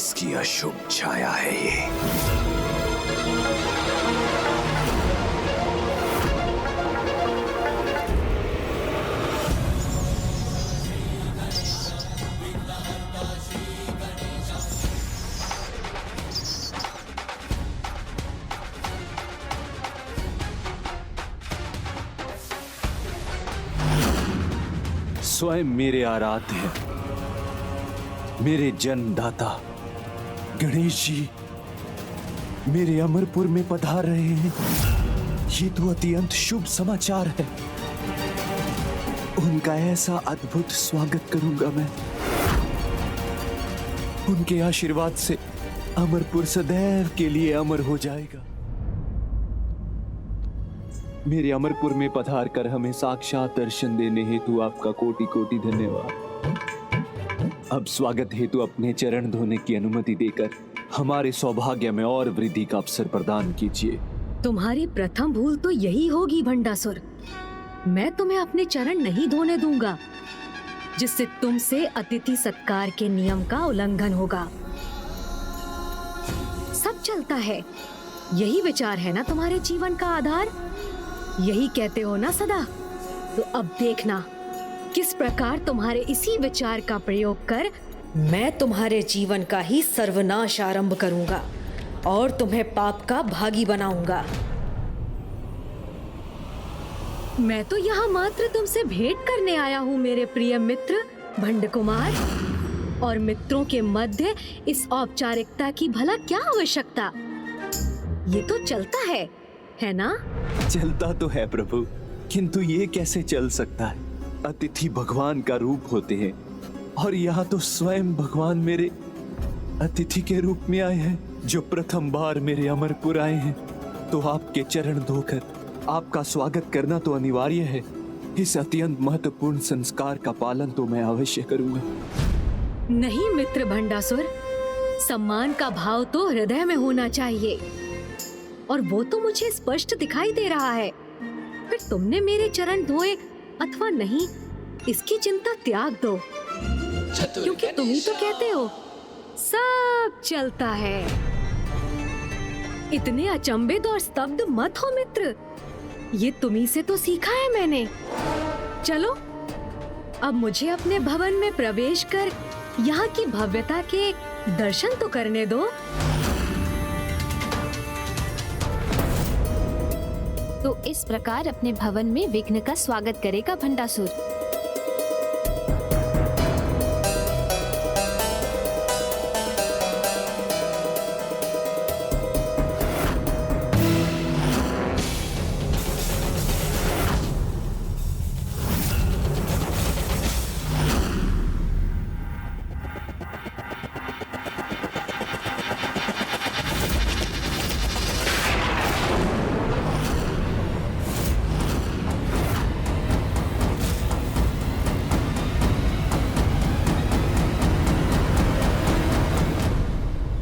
किसकी अशुभ छाया है ये? स्वयं मेरे आराध्य, मेरे जन्मदाता गणेश जी मेरे अमरपुर में पधार रहे हैं। ये तो अत्यंत शुभ समाचार है। उनका ऐसा अद्भुत स्वागत करूंगा मैं। उनके आशीर्वाद से अमरपुर सदैव के लिए अमर हो जाएगा। मेरे अमरपुर में पधार कर हमें साक्षात दर्शन देने हेतु आपका कोटि कोटि धन्यवाद। अब स्वागत हेतु अपने चरण धोने की अनुमति देकर हमारे सौभाग्य में और वृद्धि का अवसर प्रदान कीजिए। तुम्हारी प्रथम भूल तो यही होगी भंडासुर। मैं तुम्हें अपने चरण नहीं धोने दूंगा, जिससे तुमसे अतिथि सत्कार के नियम का उल्लंघन होगा। सब चलता है, यही विचार है ना तुम्हारे जीवन का आधार? यही कहते हो ना सदा? तो अब देखना किस प्रकार तुम्हारे इसी विचार का प्रयोग कर मैं तुम्हारे जीवन का ही सर्वनाश आरंभ करूंगा और तुम्हें पाप का भागी बनाऊंगा। मैं तो यहाँ मात्र तुमसे भेंट करने आया हूँ मेरे प्रिय मित्र भंड कुमार, और मित्रों के मध्य इस औपचारिकता की भला क्या आवश्यकता? ये तो चलता है ना? चलता तो है प्रभु, किंतु ये कैसे चल सकता है? अतिथि भगवान का रूप होते हैं और यहाँ तो स्वयं भगवान मेरे अतिथि के रूप में आए हैं, जो प्रथम बार मेरे अमरपुर आए हैं। तो आपके चरण धोकर आपका स्वागत करना तो अनिवार्य है। इस अत्यंत महत्वपूर्ण संस्कार का पालन तो मैं अवश्य करूंगा। नहीं मित्र भंडासुर, सम्मान का भाव तो हृदय में होना चाहिए, और वो तो मुझे स्पष्ट दिखाई दे रहा है। फिर तुमने मेरे चरण धोए अथवा नहीं, इसकी चिंता त्याग दो, क्योंकि तुम ही तो कहते हो सब चलता है। इतने अचंभित और स्तब्ध मत हो मित्र, ये तुम्ही से तो सीखा है मैंने। चलो अब मुझे अपने भवन में प्रवेश कर यहाँ की भव्यता के दर्शन तो करने दो। तो इस प्रकार अपने भवन में विघ्न का स्वागत करेगा भंडासुर।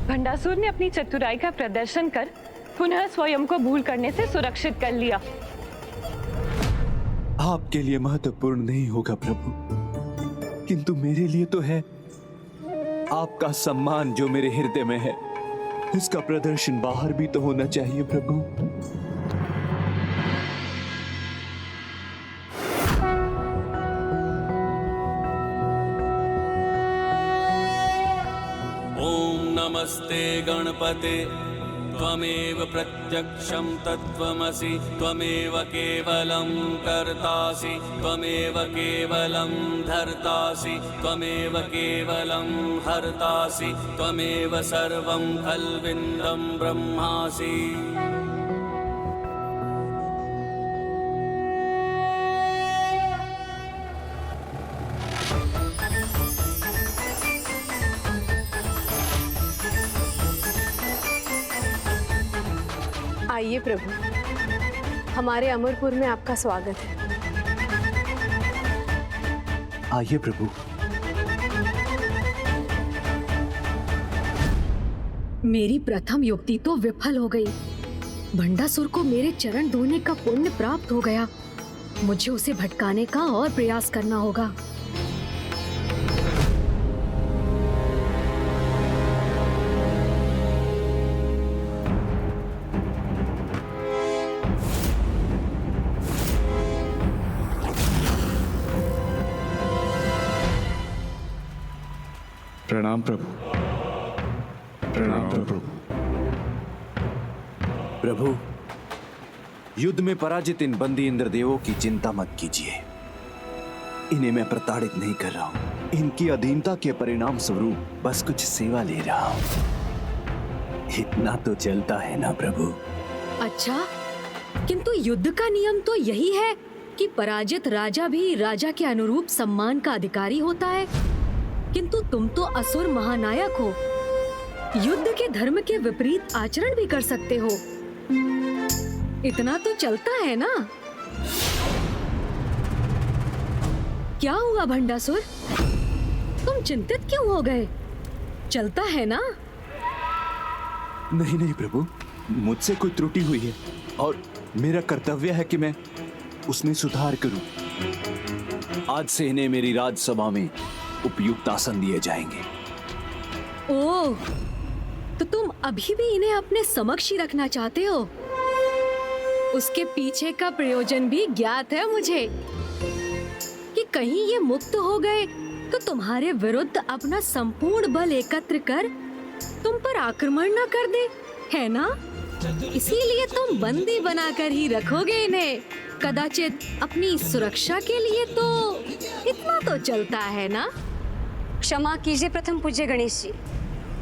भंडासुर ने अपनी चतुराई का प्रदर्शन कर पुनः स्वयं को भूल करने से सुरक्षित कर लिया। आपके लिए महत्वपूर्ण नहीं होगा प्रभु, किंतु मेरे लिए तो है। आपका सम्मान जो मेरे हृदय में है, इसका प्रदर्शन बाहर भी तो होना चाहिए प्रभु। नमस्ते गणपते त्वमेव प्रत्यक्षं तत्त्वमसि त्वमेव केवलं कर्तासि त्वमेव केवलं धर्तासि त्वमेव केवलं हर्तासि त्वमेव सर्वं खल्विन्दं ब्रह्मासि। आइए प्रभु, हमारे अमरपुर में आपका स्वागत है। आइए प्रभु। मेरी प्रथम युक्ति तो विफल हो गई। भंडासुर को मेरे चरण धोने का पुण्य प्राप्त हो गया। मुझे उसे भटकाने का और प्रयास करना होगा। प्रणाम प्रभु। प्रणाम प्रभु। प्रभु, युद्ध में पराजित इन बंदी इंद्रदेवों की चिंता मत कीजिए। इन्हें मैं प्रताड़ित नहीं कर रहा हूं। इनकी अधीनता के परिणाम स्वरूप बस कुछ सेवा ले रहा हूं। इतना तो चलता है ना प्रभु। अच्छा, किंतु युद्ध का नियम तो यही है कि पराजित राजा भी राजा के अनुरूप सम्मान का अधिकारी होता है। किंतु तुम तो असुर महानायक हो, युद्ध के धर्म के विपरीत आचरण भी कर सकते हो। इतना तो चलता है ना? क्या हुआ भंडासुर, तुम चिंतित क्यों हो गए? चलता है ना? नहीं नहीं प्रभु, मुझसे कोई त्रुटि हुई है और मेरा कर्तव्य है कि मैं उसमें सुधार करूं। आज से इन्हें मेरी राजसभा में उपयुक्त आसन दिए जाएंगे। ओह, तो तुम अभी भी इन्हें अपने समक्ष ही रखना चाहते हो? उसके पीछे का प्रयोजन भी ज्ञात है मुझे कि कहीं ये मुक्त हो गए तो तुम्हारे विरुद्ध अपना संपूर्ण बल एकत्र कर तुम पर आक्रमण न कर दे, है ना? इसीलिए तुम बंदी बनाकर ही रखोगे इन्हें, कदाचित अपनी सुरक्षा के लिए। तो इतना तो चलता है ना? क्षमा कीजिए प्रथम पूज्य गणेश जी,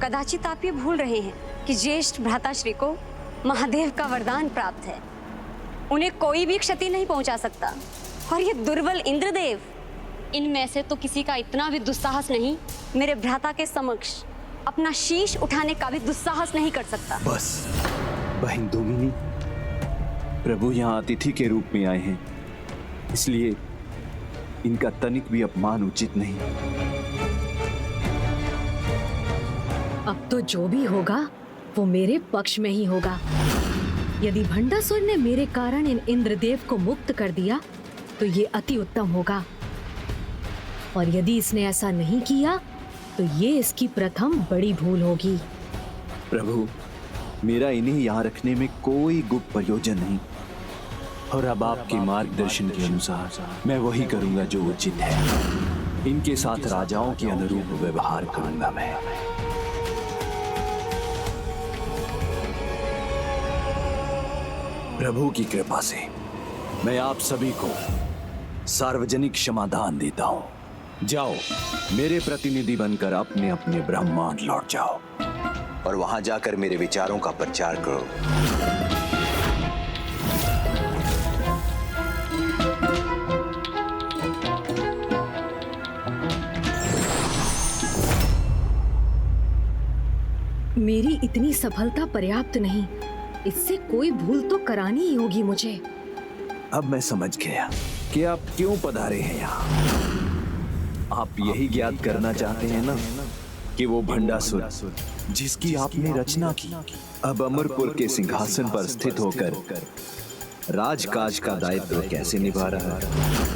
कदाचित आप ये भूल रहे हैं कि ज्येष्ठ भ्राताश्री को महादेव का वरदान प्राप्त है। उन्हें कोई भी क्षति नहीं पहुंचा सकता। और ये दुर्बल इंद्रदेव, इनमें से तो किसी का इतना भी दुस्साहस नहीं मेरे भ्राता के समक्ष अपना शीश उठाने का भी दुस्साहस नहीं कर सकता। बस बहन दोमिनी, प्रभु यहाँ अतिथि के रूप में आए हैं, इसलिए इनका तनिक भी अपमान उचित नहीं। अब तो जो भी होगा वो मेरे पक्ष में ही होगा। यदि भंडासुर ने मेरे कारण इन इंद्रदेव को मुक्त कर दिया तो ये अति उत्तम होगा, और यदि इसने ऐसा नहीं किया तो ये इसकी प्रथम बड़ी भूल होगी। प्रभु, मेरा इन्हें यहाँ रखने में कोई गुप्त प्रयोजन नहीं, और अब आपके मार्गदर्शन के अनुसार मैं वही करूंगा जो उचित है। इनके साथ राजाओं के अनुरूप व्यवहार करूंगा मैं। प्रभु की कृपा से मैं आप सभी को सार्वजनिक क्षमादान देता हूं। जाओ, मेरे प्रतिनिधि बनकर अपने अपने ब्रह्मांड लौट जाओ और वहां जाकर मेरे विचारों का प्रचार करो। मेरी इतनी सफलता पर्याप्त नहीं, इससे कोई भूल तो करानी ही होगी मुझे। अब मैं समझ गया कि आप क्यों पधारे हैं यहाँ। आप यही ज्ञात करना चाहते हैं ना कि वो भंडासुर जिसकी आपने रचना की अब अमरपुर के सिंहासन पर स्थित होकर राजकाज का दायित्व कैसे निभा रहा है।